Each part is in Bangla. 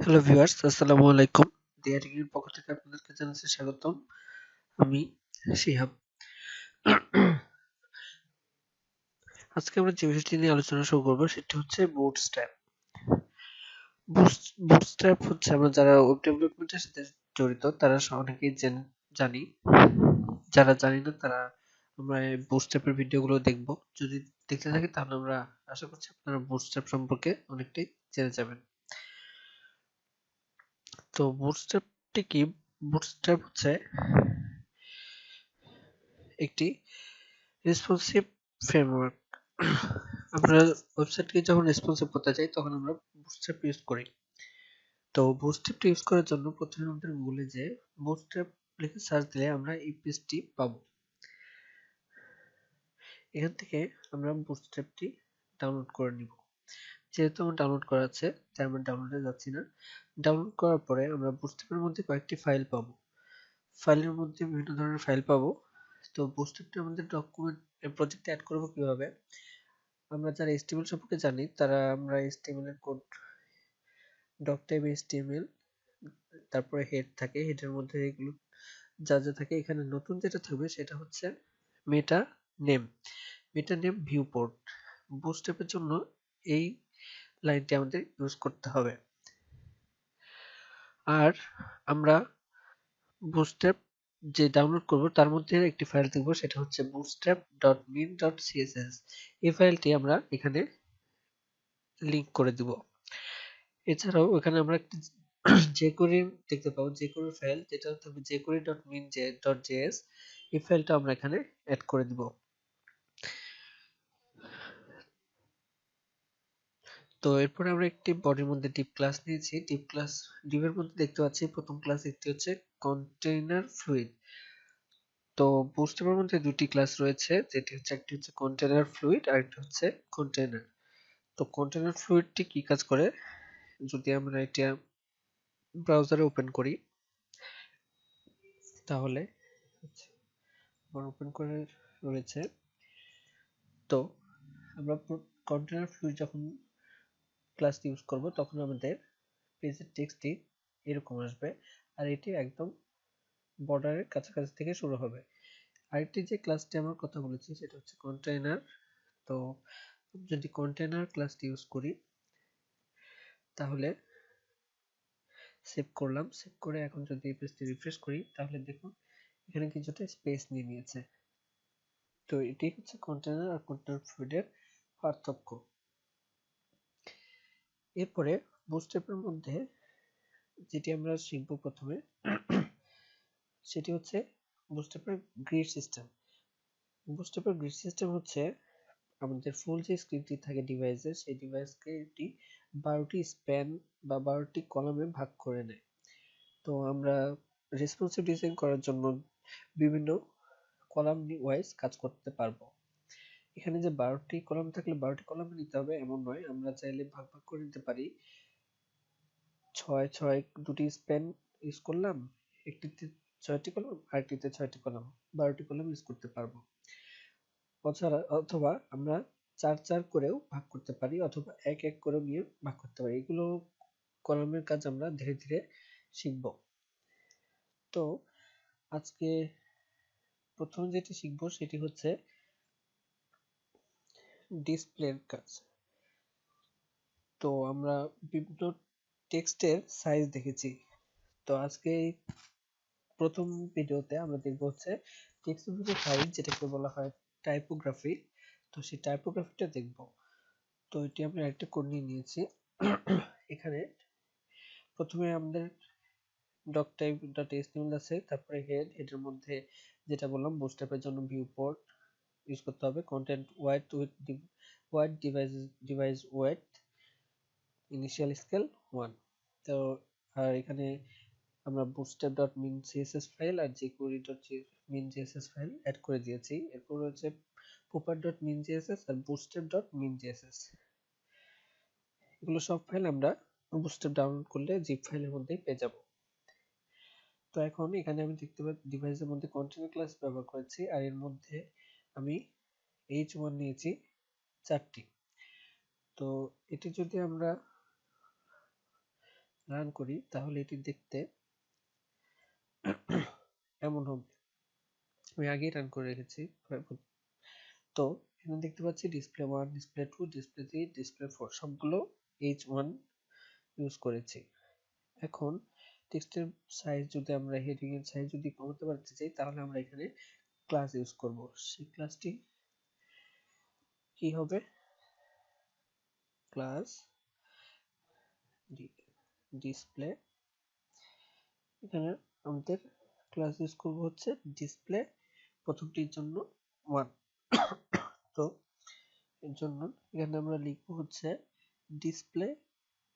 হ্যালো ভিউয়ার্স, আসসালামু আলাইকুম। ডিআরটির পক্ষ থেকে আপনাদেরকে জানাচ্ছি স্বাগতম। আমি শিহাব। আজকে আমরা যে বিষয়টি নিয়ে আলোচনা শুরু করব সেটি হচ্ছে বুটস্ট্র্যাপ। বুটস্ট্র্যাপ হচ্ছে আমরা যারা ওয়েব ডেভেলপমেন্টের সাথে জড়িত তারা অনেকেই জানি। যারা জানি না তারা আমরা এই বুটস্ট্র্যাপের ভিডিওগুলো দেখব। যদি দেখতে থাকি তাহলে আমরা আশা করছি আপনারা বুটস্ট্র্যাপ সম্পর্কে অনেকটাই জেনে যাবেন। তো বুটস্ট্র্যাপটি কি? বুটস্ট্র্যাপ হচ্ছে একটি রেসপন্সিভ ফ্রেমওয়ার্ক। আমরা ওয়েবসাইটকে যখন রেসপন্সিভ করতে চাই তখন আমরা বুটস্ট্র্যাপ ইউজ করি। তো বুটস্ট্র্যাপটা ইউজ করার জন্য প্রথমে আমাদের গুগলে যে বুটস্ট্র্যাপ লিখে সার্চ দিলে আমরা এই পেজটি পাবো। এখান থেকে আমরা বুটস্ট্র্যাপটি ডাউনলোড করে নিব। যেহেতু আমার ডাউনলোড করা আছে তাই আমরা ডাউনলোডে যাচ্ছি না। ডাউনলোড করার পরে আমরা বুটস্ট্র্যাপের মধ্যে কয়েকটি ফাইল পাবো। ফাইলের মধ্যে বিভিন্ন ধরনের ফাইল পাবো। তো বুটস্ট্র্যাপটা আমাদের ডকুমেন্ট প্রজেক্টে অ্যাড করব কিভাবে? আমরা যারা HTML সম্পর্কে জানি তারা আমরা HTML এর কোড ডক টাইপ HTML, তারপরে হেড থাকে, হেডের মধ্যে এগুলো যা থাকে। এখানে নতুন যেটা থাকবে সেটা হচ্ছে মেটা নেম। মেটা নেম ভিউ পোর্ট। বুটস্ট্র্যাপের জন্য এই লাইনটি আমাদের ইউজ করতে হবে। আর আমরা বুটস্ট্র্যাপ যে ডাউনলোড করব তার মধ্যে একটি ফাইল দেখব, সেটা হচ্ছে bootstrap.min.css। এই ফাইলটি আমরা এখানে লিংক করে দিব। এছাড়াও এখানে আমরা একটি jQuery দেখতে পাবো, jQuery ফাইল যেটা হবে jQuery.min.js। এই ফাইলটা আমরা এখানে অ্যাড করে দিব। তো এরপরে আমরা একটি বডির মধ্যে ডিপ ক্লাস নিয়েছি। ডিপের মধ্যে দেখতে পাচ্ছি প্রথম ক্লাস একটি হচ্ছে কন্টেইনার ফ্লুইড। তো বুটস্ট্র্যাপের মধ্যে দুটি ক্লাস রয়েছে, যেটি হচ্ছে একটি হচ্ছে কন্টেইনার ফ্লুইড আর একটা হচ্ছে কন্টেইনার। তো কন্টেইনার ফ্লুইডটি কি কাজ করে? যদি আমরা এটা ব্রাউজারে ওপেন করি তাহলে ওপেন করে রয়েছে। তো আমরা কন্টেইনার ফ্লুইড যখন ক্লাস ইউজ করব তখন আমাদের পেজের টেক্সটটি এরকম আসবে, আর এটি একদম বর্ডারের কাছাকাছি থেকে শুরু হবে। আরেকটি যে ক্লাসটি আমরা কথা বলেছি সেটা হচ্ছে কন্টেইনার। তো যদি কন্টেইনার ক্লাসটি ইউজ করি তাহলে সেভ করলাম, সেভ করে এখন যদি এই পেজটি রিফ্রেশ করি তাহলে দেখুন এখানে কিছুটা স্পেস নিয়ে নিয়েছে। তো এটি হচ্ছে কন্টেইনার আর কন্টেইনার ফ্লুইডের পার্থক্য। এরপরে বুটস্ট্র্যাপের মধ্যে যেটি আমরা শিখব প্রথমে সেটি হচ্ছে বুটস্ট্র্যাপের গ্রিড সিস্টেম। বুটস্ট্র্যাপের গ্রিড সিস্টেম হচ্ছে আমাদের ফুল যে স্ক্রিনটি থাকে ডিভাইসে, সেই ডিভাইসকে এটি 12টি স্প্যান বা 12টি কলামে ভাগ করে নেয়। তো আমরা রেসপন্সিভ ডিজাইন করার জন্য বিভিন্ন কলাম ওয়াইজ কাজ করতে পারবো। এখানে যে 12টি কলাম থাকলে 12টি কলামে নিতে হবে এমন নয়, আমরা চাইলে ভাগ ভাগ করে নিতে পারি। 6 দুটি স্প্যান ইউজ করলাম, একটিতে 6টি কলাম আরেকটিতে 6টি কলাম, 12টি কলাম ইউজ করতে পারবো। অথবা আমরা 4 করেও ভাগ করতে পারি, অথবা 1 করেও নিয়ে ভাগ করতে পারি। এগুলো কলামের কাজ আমরা ধীরে ধীরে শিখব। তো আজকে প্রথম যেটি শিখব সেটি হচ্ছে ডিসপ্লের কাজ। তো আমরা বিভিন্ন টেক্সটের সাইজ দেখেছি। তো আজকে প্রথম ভিডিওতে আমরা দেখব হচ্ছে টেক্সটের ভিতরে সাইজ, যেটাকে বলা হয় টাইপোগ্রাফি। তো সেই টাইপোগ্রাফিটা দেখব। তো এটি আমি একটা কোড নিয়ে নিয়েছি। এখানে প্রথমে আমাদের ডক টাইপ ডট এইচটিএমএল আছে, তারপরে হেডের মধ্যে যেটা বললাম বুটস্ট্র্যাপের জন্য ভিউ পোর্ট ইউজ করতে হবে, content wide device weight, initial scale 1। তো আর এখানে আমরা bootstrap.min.css ফাইল আর jQuery.min.css ফাইল অ্যাড করে দিয়েছি। এরপর হচ্ছে pooper.min.css আর bootstrap.min.css, এগুলো সব ফাইল আমরা bootstrap ডাউনলোড করলে জিপ ফাইলের মধ্যেই পেয়ে যাব। তো এখন এখানে আমি দেখতে পাচ্ছি ডিভাইসের মধ্যে কন্টেইনার ক্লাস ব্যবহার করেছি, আর এর মধ্যে আমি h1 নিয়েছি 4টি। তো এটি যদি আমরা রান করি তাহলে এটি দেখতে এমন হবে। আমি আগেই রান করে রেখেছি। তো এখানে দেখতে পাচ্ছি ডিসপ্লে 1, ডিসপ্লে 2, ডিসপ্লে 3, ডিসপ্লে 4 সবগুলো H1 ইউজ করেছি। এখন টেক্সটের সাইজ যদি আমরা হেডিং এর সাইজ যদি কমাতে পারতে চাই তাহলে আমরা এখানে ক্লাস ইউজ করব। সেই ক্লাসটি কি হবে? ক্লাস ডিসপ্লে, এখানে আমাদের ক্লাস ইউজ করব হচ্ছে ডিসপ্লে প্রথমটির জন্য 1। তো এর জন্য এখানে আমরা লিখব হচ্ছে ডিসপ্লে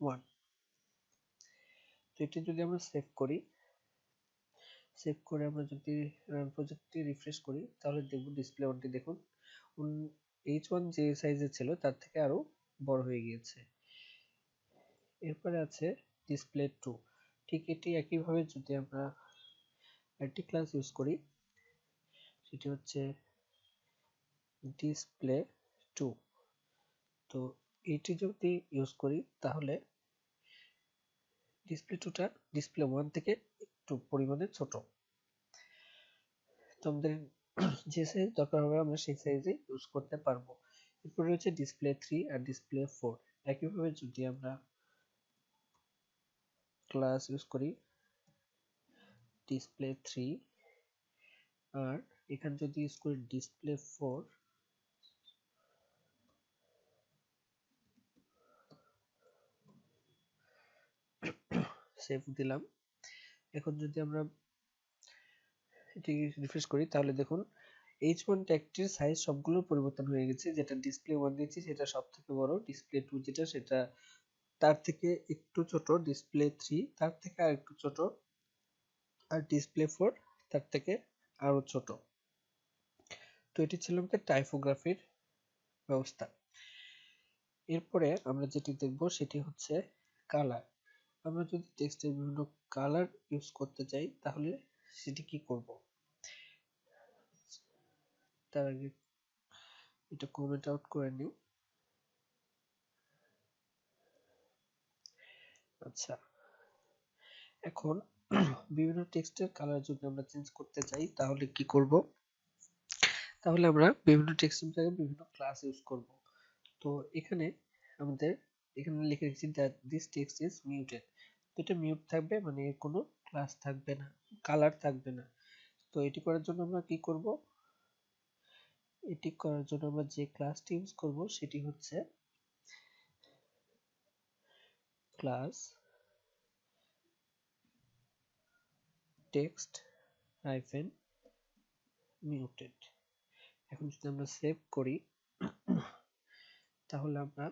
1। তো এটি যদি আমরা সেভ করি, সেভ করে আমরা যদি রান প্রজেক্টটি রিফ্রেশ করি তাহলে দেখব ডিসপ্লে 1টি দেখুন H1 যে সাইজে ছিল তার থেকে আরো বড় হয়ে গিয়েছে। এরপরে আছে ডিসপ্লে 2। ঠিক এটি একইভাবে যদি আমরা একটি ক্লাস ইউজ করি সেটি হচ্ছে ডিসপ্লে 2। তো এটি যদি ইউজ করি তাহলে ডিসপ্লে 2টা ডিসপ্লে 1 থেকে একটু পরিমাণে ছোট। তো আমাদের যে সাইজ দরকার হবে আমরা সেই সাইজে ইউজ করতে পারবো। এরপর রয়েছে ডিসপ্লে 3 আর ডিসপ্লে 4। একইভাবে যদি আমরা ক্লাস ইউজ করি ডিসপ্লে 3 আর এখানে যদি ইউজ করি ডিসপ্লে 4, সেভ দিলাম। এখন যদি আমরা এটি রিফ্রেশ করি তাহলে দেখুন H1 ট্যাগটির সাইজ সবগুলো পরিবর্তন হয়ে গেছে। যেটা ডিসপ্লে 1 দিয়েছি সেটা সবথেকে বড়, ডিসপ্লে 2 যেটা সেটা তার থেকে একটু ছোট, ডিসপ্লে 3 তার থেকে আর একটু ছোট, আর ডিসপ্লে 4 তার থেকে আরো ছোট। তো এটি ছিল আমাদের টাইপোগ্রাফির ব্যবস্থা। এরপরে আমরা যেটি দেখব সেটি হচ্ছে কালার। আমরা যদি টেক্সটের বিভিন্ন কালার ইউজ করতে চাই তাহলে সেটি কি করব? তার আগে এটা কমেন্ট আউট করে নিই। আচ্ছা, এখন বিভিন্ন টেক্সটের কালার যদি আমরা চেঞ্জ করতে চাই তাহলে কি করব? তাহলে আমরা বিভিন্ন টেক্সটের জায়গায় বিভিন্ন ক্লাস ইউজ করব। তো এখানে আমাদের এখানে লিখে রেখেছি that this text is muted। তো এটা মিউট থাকবে, মানে এর কোনো ক্লাস থাকবে না, কালার থাকবে না। তো এটি করার জন্য আমরা কি করব? এটি করার জন্য আমরা যে ক্লাসটি ইউজ করব সেটি হচ্ছে ক্লাস টেক্সট হাইফেন মিউটেড। এখন যদি আমরা সেভ করি তাহলে আমরা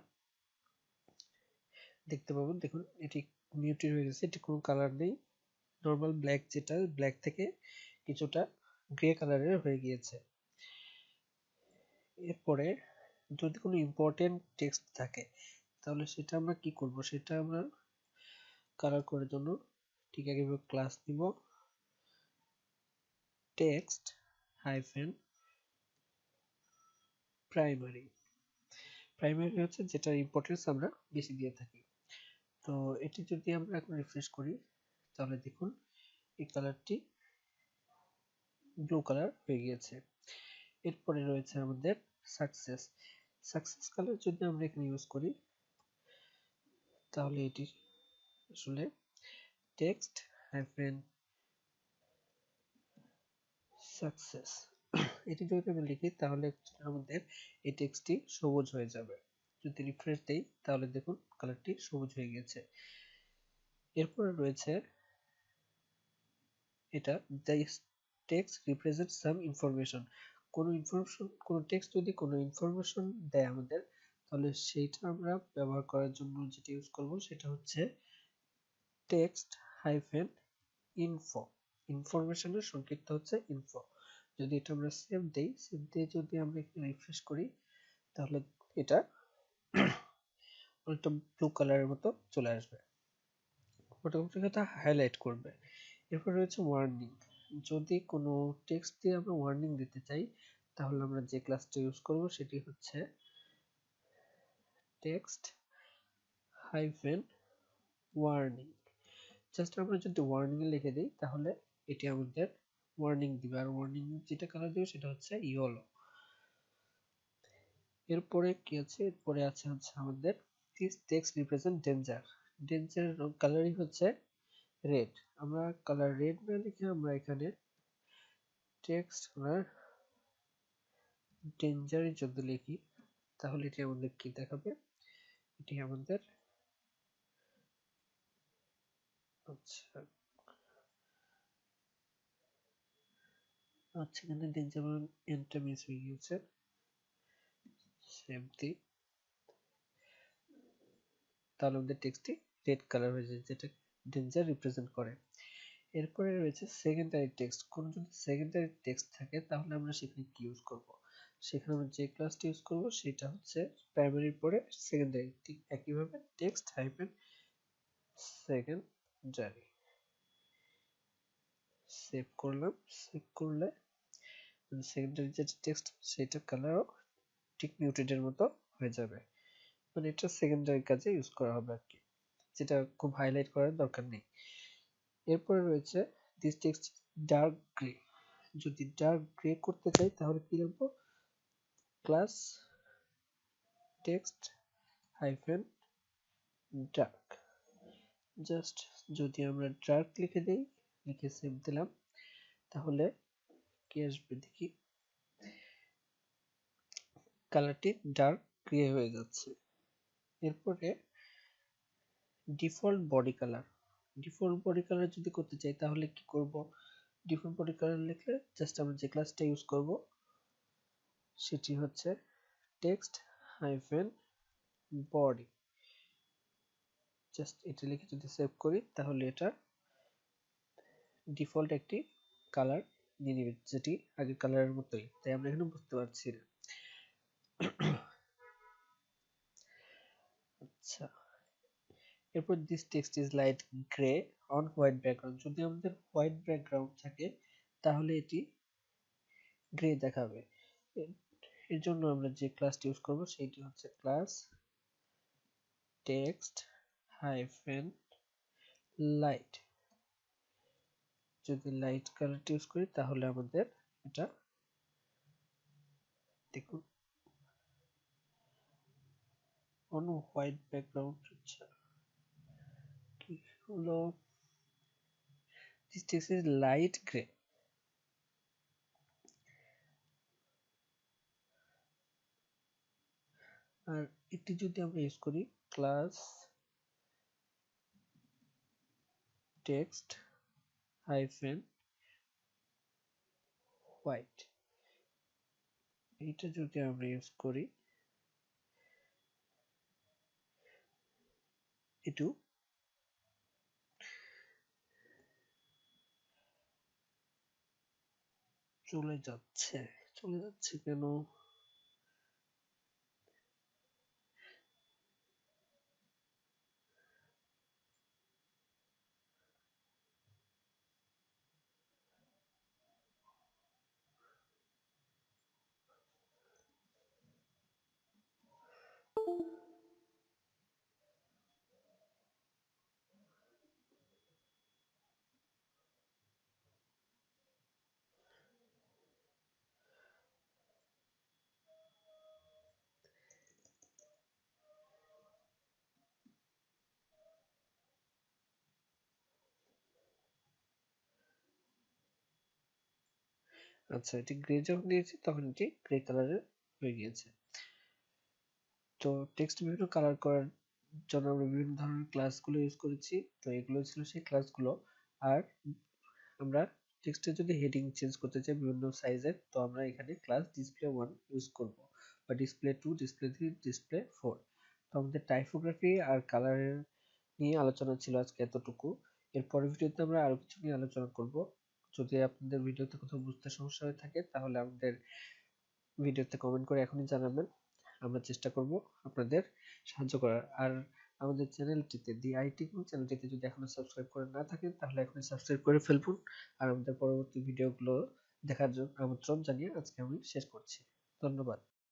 দেখতে পাবো, দেখুন এটি মিউটেড হয়ে গেছে, এটি কোনো কালার নেই, নর্মাল ব্ল্যাক, যেটা ব্ল্যাক থেকে কিছুটা গ্রে কালারের হয়ে গিয়েছে। এরপরে যদি কোনো ইম্পর্টেন্ট টেক্সট থাকে তাহলে সেটা আমরা কি করব? সেটা আমরা কালার করার জন্য ঠিক একইভাবে ক্লাস নিব টেক্সট হাইফেন প্রাইমারি। প্রাইমারি হচ্ছে যেটার ইম্পর্টেন্স আমরা বেশি দিয়ে থাকি। তো এটি যদি আমরা এখন রিফ্রেশ করি তাহলে দেখুন এই কালারটি ব্লু কালার হয়ে গিয়েছে। এরপরে রয়েছে আমাদের সাকসেস। সাকসেস কালার যদি আমরা এখানে ইউজ করি তাহলে এটি আসলে টেক্সট হাইফেন সাকসেস। এটি যদি আমরা লিখি তাহলে আমাদের এই টেক্সটটি সবুজ হয়ে যাবে। যদি রিফ্রেশ দেই তাহলে দেখুন কালারটি সবুজ হয়ে গেছে। এরপরে রয়েছে এটা this text represent some information. কোনো টেক্সট যদি কোনো ইনফরমেশন দেয় আমাদের তাহলে সেইটা আমরা ব্যবহার করার জন্য যেটা ইউজ করব সেটা হচ্ছে টেক্সট হাইফেন ইনফো। ইনফরমেশনের সংক্ষিপ্ত হচ্ছে ইনফো। যদি এটা আমরা সেভ দেই, সেভ দিয়ে যদি আমরা এখানে রিফ্রেশ করি তাহলে এটা একটা ব্লু কালারের মতো চলে আসবে, মোটামুটি কথা হাইলাইট করবে। এরপর রয়েছে ওয়ার্নিং। যদি কোনো টেক্সট দিয়ে আমরা ওয়ার্নিং দিতে চাই তাহলে আমরা যে ক্লাসটা ইউজ করব সেটি হচ্ছে টেক্সট হাইফেন ওয়ার্নিং। জাস্ট আমরা যদি ওয়ার্নিং লিখে দিই তাহলে এটি আমাদের ওয়ার্নিং দিবে, আর ওয়ার্নিং যেটা কালার দিবে সেটা হচ্ছে ইয়েলো। এরপরে কি আছে, এরপরে আছে হচ্ছে আমাদের দিস টেক্সট রিপ্রেজেন্ট ডেঞ্জার। ডেঞ্জারের কালারিং হচ্ছে রেড। আমরা কালার রেড না লিখে আমরা এখানে টেক্সট কালার ডেঞ্জারের যদি লিখি তাহলে এটি আমাদের কি দেখাবে, এটি আমাদের আচ্ছা আচ্ছা এখানে ডেঞ্জার এন্টটা মিস হয়ে গিয়েছে, সেভ দি, তাহলে আমাদের টেক্সটটি রেড কালার হয়ে যায় যেটা ডেঞ্জার রিপ্রেজেন্ট করে। এরপরে রয়েছে সেকেন্ডারি টেক্সট। কোন যদি সেকেন্ডারি টেক্সট থাকে তাহলে আমরা সেখানে কি ইউজ করব, সেখানে আমরা যে ক্লাসটি ইউজ করব সেটা হচ্ছে প্রাইমারির পরে সেকেন্ডারি, ঠিক একইভাবে টেক্সট হাইফেন সেকেন্ডারি। সেভ করলাম, সেভ করলে সেকেন্ডারি যে টেক্সট সেটা কালারও ঠিক মিউটেডের মতো হয়ে যাবে, মানে এটা সেকেন্ডারি কাজে ইউজ করা হবে আর কি, যেটা খুব হাইলাইট করার দরকার নেই। এরপরে রয়েছে দিস টেক্সট ডার্ক গ্রে। যদি ডার্ক গ্রে করতে চাই তাহলে কি লিখবো, class text hyphen dark. Just যদি আমরা ডার্ক লিখে দেই, লিখে সেভ দিলাম, তাহলে কি আসবে দেখি, কালারটি ডার্ক গ্রে হয়ে যাচ্ছে। এরপরে default body colour. Default body colour যদি করতে চাই তাহলে কি করব, ডিফল্ট বডি কালার লিখলে জাস্ট আমরা যে ক্লাসটা ইউজ করব সেটি হচ্ছে টেক্সট হাইফেন বডি। জাস্ট এটা লিখে যদি সেভ করি তাহলে এটা ডিফল্ট একটি কালার নিয়ে নেবে, যেটি আগের কালারের মতোই, তাই আমরা এখানে বুঝতে পারছি না। আচ্ছা, এরপর this text is light grey on white background. যদি আমাদের হোয়াইট ব্যাকগ্রাউন্ড থাকে তাহলে এটি গ্রে দেখাবে। এর জন্য আমরা যে ক্লাসটি ইউজ করব সেটি হচ্ছে ক্লাস টেক্সট হাইফেন লাইট। যদি লাইট কালারটি ইউজ করি তাহলে আমাদের এটা দেখুন অন হোয়াইট ব্যাকগ্রাউন্ড, আচ্ছা কি হলো, this text is light grey. আর এটি যদি আমরা ইউজ করি ক্লাস টেক্সট হাইফেন হোয়াইট, এইটা যদি আমরা ইউজ করি একটু চলে যাচ্ছে, চলে যাচ্ছে কেন, আচ্ছা এটি গ্রে যখন দিয়েছি তখন এটি গ্রে কালারের হয়ে গিয়েছে। তো টেক্সট বিভিন্ন কালার করার জন্য আমরা বিভিন্ন ধরনের ক্লাসগুলো ইউজ করেছি, তো এগুলো ছিল সেই ক্লাসগুলো। আর আমরা টেক্সটে যদি হেডিং চেঞ্জ করতে চাই বিভিন্ন সাইজের, তো আমরা এখানে ক্লাস ডিসপ্লে 1 ইউজ করব, বা ডিসপ্লে 2, ডিসপ্লে 3, ডিসপ্লে 4। তো আমাদের টাইপোগ্রাফি আর কালারের নিয়ে আলোচনা ছিল আজকে এতটুকু। এর পরের ভিডিওতে আমরা আরো কিছু নিয়ে আলোচনা করব। যদি আপনাদের ভিডিওতে কোথাও বুঝতে সমস্যা হয়ে থাকে তাহলে আমাদের ভিডিওতে কমেন্ট করে এখনই জানাবেন, আমরা চেষ্টা করব আপনাদের সাহায্য করার। আর আমাদের চ্যানেলটিতে দি আইটি চ্যানেলটিতে যদি এখনো সাবস্ক্রাইব করে না থাকেন তাহলে এখনই সাবস্ক্রাইব করে ফেলুন। আর আমাদের পরবর্তী ভিডিওগুলো দেখার জন্য আমন্ত্রণ জানিয়ে আজকে আমি শেষ করছি। ধন্যবাদ।